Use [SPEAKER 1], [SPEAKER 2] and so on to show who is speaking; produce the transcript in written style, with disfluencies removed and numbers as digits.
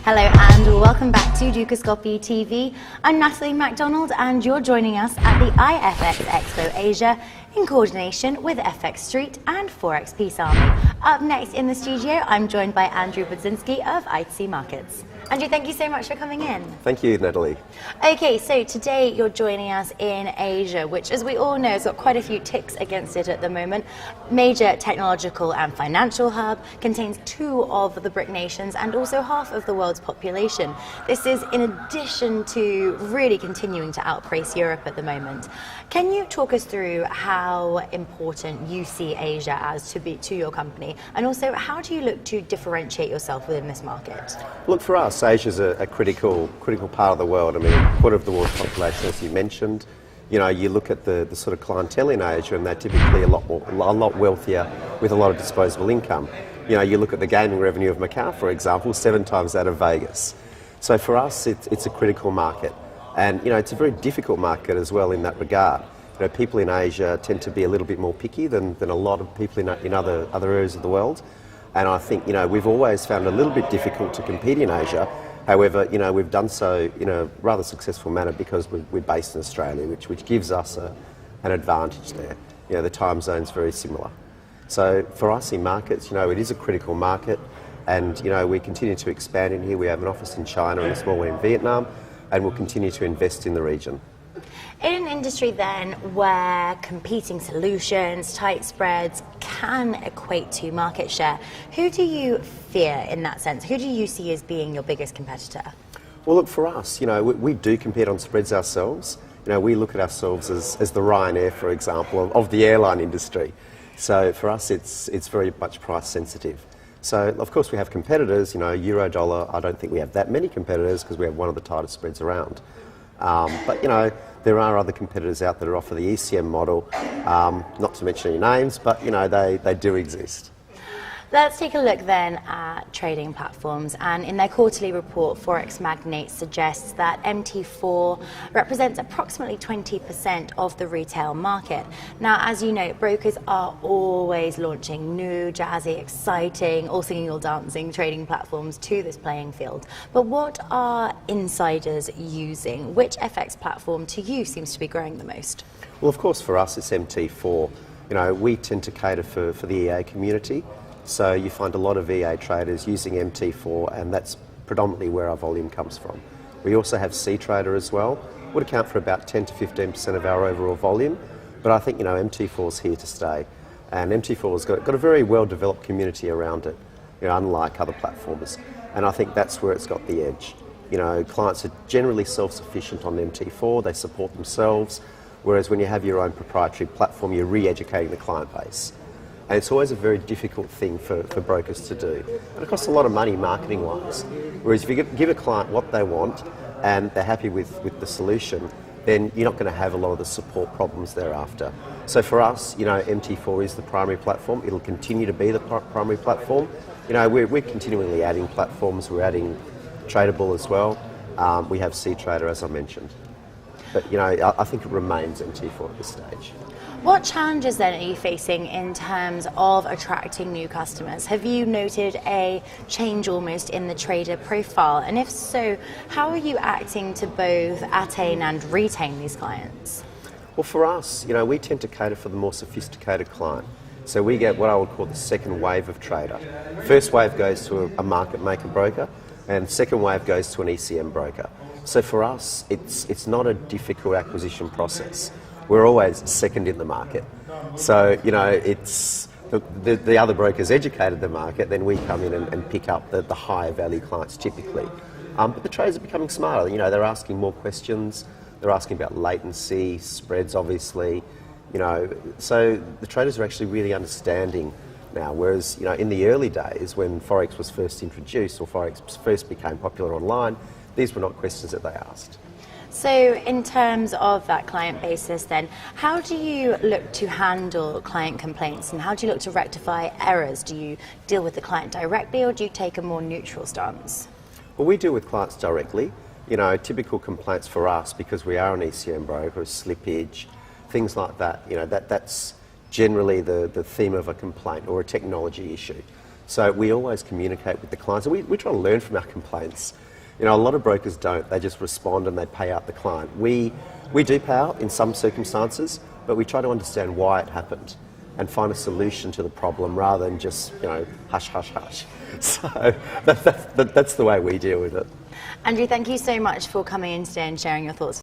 [SPEAKER 1] Hello and welcome back to Dukascopy TV. I'm Natalie MacDonald and you're joining us at the IFX Expo Asia in coordination with FX Street and Forex Peace Army. Up next in the studio, I'm joined by Andrew Budzinski of ITC Markets. Andrew, thank you so much for coming in.
[SPEAKER 2] Thank you, Natalie.
[SPEAKER 1] Okay, so today you're joining us in Asia, which, as we all know, has got quite a few ticks against it at the moment. Major technological and financial hub, contains 2 of the BRIC nations and also half of the world's population. This is in addition to really continuing to outpace Europe at the moment. Can you talk us through how important you see Asia as to your company, and also how do you look to differentiate yourself within this market?
[SPEAKER 2] Look, for us, Asia's a critical part of the world. I mean, a quarter of the world's population, as you mentioned. You know, you look at the sort of clientele in Asia, and they're typically a lot wealthier with a lot of disposable income. You know, you look at the gaming revenue of Macau, for example, 7 times that of Vegas. So for us, it's a critical market. And, you know, it's a very difficult market as well in that regard. You know, people in Asia tend to be a little bit more picky than a lot of people in other areas of the world. And I think, you know, we've always found it a little bit difficult to compete in Asia. However, you know, we've done so in a rather successful manner because we're based in Australia, which gives us an advantage there. You know, the time zone's very similar. So for us in markets, you know, it is a critical market. And, you know, we continue to expand in here. We have an office in China and a small one in Vietnam, and we'll continue to invest in the region.
[SPEAKER 1] In an industry then where competing solutions, tight spreads can equate to market share, who do you fear in that sense? Who do you see as being your biggest competitor? Well,
[SPEAKER 2] look, for us, you know, we do compete on spreads ourselves. You know, we look at ourselves as the Ryanair, for example, of the airline industry. So for us, it's very much price sensitive. So, of course, we have competitors, you know, euro, dollar. I don't think we have that many competitors because we have one of the tightest spreads around. But, you know, there are other competitors out there that offer the ECM model, not to mention any names, but, you know, they do exist.
[SPEAKER 1] Let's take a look then at trading platforms, and in their quarterly report, Forex Magnate suggests that MT4 represents approximately 20% of the retail market. Now, as you know, brokers are always launching new, jazzy, exciting, all singing, all dancing trading platforms to this playing field. But what are insiders using? Which FX platform to you seems to be growing the most?
[SPEAKER 2] Well, of course, for us, it's MT4. You know, we tend to cater for the EA community. So you find a lot of EA traders using MT4, and that's predominantly where our volume comes from. We also have C-Trader as well, would account for about 10 to 15% of our overall volume, but I think, you know, MT4 is here to stay, and MT4 has got a very well-developed community around it, you know, unlike other platforms, and I think that's where it's got the edge. You know, clients are generally self-sufficient on MT4, they support themselves, whereas when you have your own proprietary platform, you're re-educating the client base. And it's always a very difficult thing for brokers to do. And it costs a lot of money marketing-wise. Whereas if you give a client what they want and they're happy with the solution, then you're not going to have a lot of the support problems thereafter. So for us, you know, MT4 is the primary platform. It'll continue to be the primary platform. You know, we're continually adding platforms. We're adding Tradable as well. We have C-Trader, as I mentioned. But, you know, I think it remains MT4 at this stage.
[SPEAKER 1] What challenges then are you facing in terms of attracting new customers? Have you noted a change almost in the trader profile? And if so, how are you acting to both attain and retain these clients?
[SPEAKER 2] Well, for us, you know, we tend to cater for the more sophisticated client. So we get what I would call the second wave of trader. First wave goes to a market maker broker, and second wave goes to an ECM broker. So for us, it's not a difficult acquisition process. We're always second in the market. So, you know, it's the other brokers educated the market, then we come in and pick up the higher value clients typically. But the traders are becoming smarter. You know, they're asking more questions. They're asking about latency, spreads, obviously. You know, so the traders are actually really understanding now. Whereas, you know, in the early days when Forex was first introduced or Forex first became popular online, these were not questions that they asked.
[SPEAKER 1] So in terms of that client basis then, how do you look to handle client complaints and how do you look to rectify errors? Do you deal with the client directly or do you take a more neutral stance?
[SPEAKER 2] Well, we deal with clients directly. You know, typical complaints for us, because we are an ECM broker, slippage, things like that, you know, that's generally the theme of a complaint or a technology issue. So we always communicate with the clients, and we try to learn from our complaints. You know, a lot of brokers don't. They just respond and they pay out the client. We do pay out in some circumstances, but we try to understand why it happened and find a solution to the problem rather than just, you know, hush, hush, hush. So that's the way we deal with it.
[SPEAKER 1] Andrew, thank you so much for coming in today and sharing your thoughts.